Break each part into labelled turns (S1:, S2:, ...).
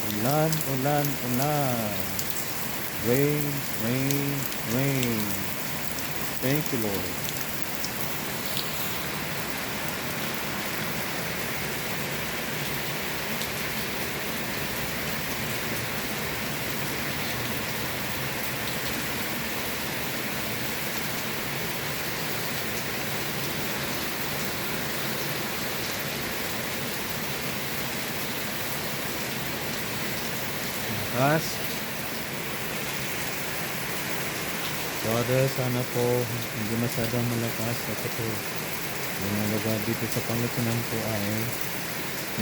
S1: Ulan, ulan, ulan. Rain, rain, rain. Thank you, Lord. Lakas. Father, sana po hindi masyadong malakas at ito yung mga lugar dito sa Pangasinan po ay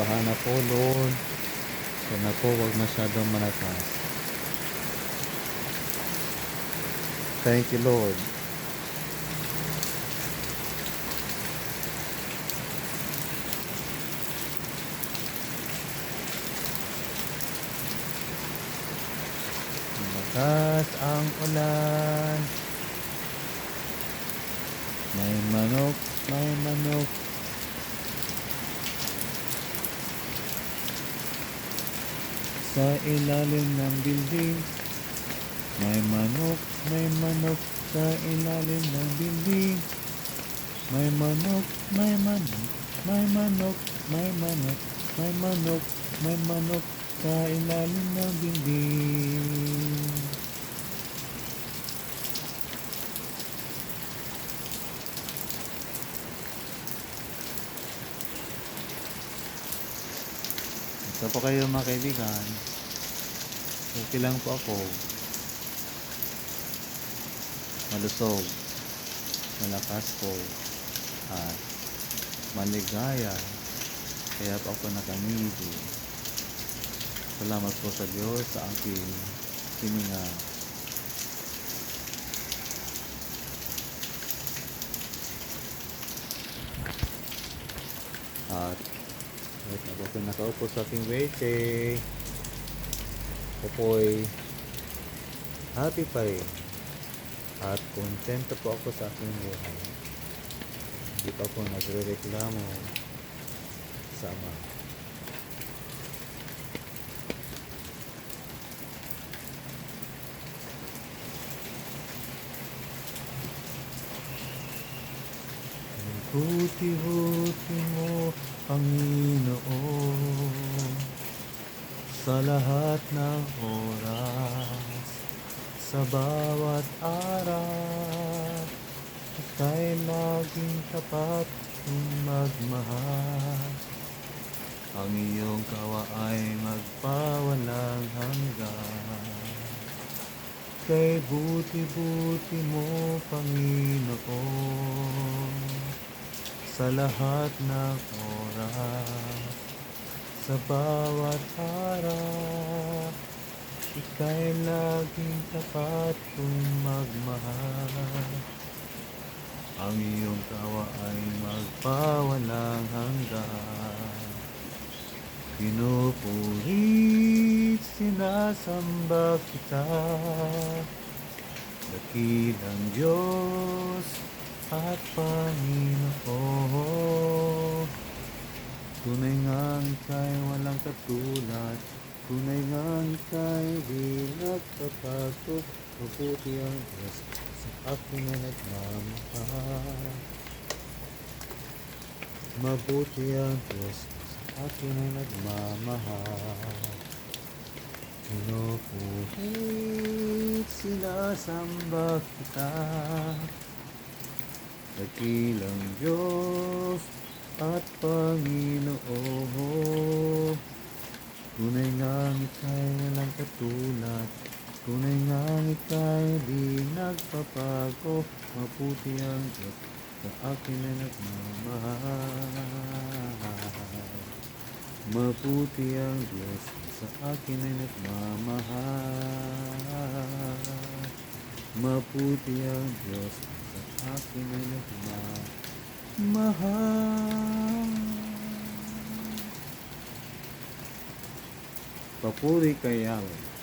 S1: baha na po, Lord. Sana po wag masyadong malakas. Thank you, Lord. Malakas ang ulan. May manok, may manok. Sa ilalim ng building. May manok sa ilalim ng building. May manok, may manok, may manok, may manok, may manok, may manok sa ilalim ng building. Ito po kayo mga kaibigan. Okay lang po ako. Malusog, malakas po, at maligaya. Kaya po ako nakamidi. Salamat po sa Diyos sa aking hininga. At ako nakaupo sa aking wete. Ako po'y happy pa rin. At kontento po ako sa aking buhay. Hindi pa ako nagre-reklamo sa Ama. Buti-buti mo, Panginoon, sa lahat ng oras, sa bawat araw, ika'y laging tapat kung magmahal. Ang iyong kawa ay magpawalang hanggan. Kay buti-buti mo, Panginoon, sa lahat ng oras, sa bawat araw, ika'y laging tapat kung magmahal. Ang iyong tawa ay magpawalang hanggan. Pinupurit, sinasamba kita, dakilang Diyos at Panginoon. Tunay ngang ika'y walang katulad, tunay ngang ika'y di nagpapagod. Mabuti ang Diyos sa akin na nagmamahal. Mabuti ang Diyos sa akin na nagmamahal. Pinupurit, sinasamba kita, dakilang Diyos at Panginoon. Tunay ngang ika'y walang katulad, tunay ngang ika'y di nagpapago. Mabuti ang Diyos sa akin na nagmamahal. Mabuti ang Diyos sa akin ay nagmamahal. Mabuti ang Diyos sa akin ay nagmamahal. Papuri kay Yahweh.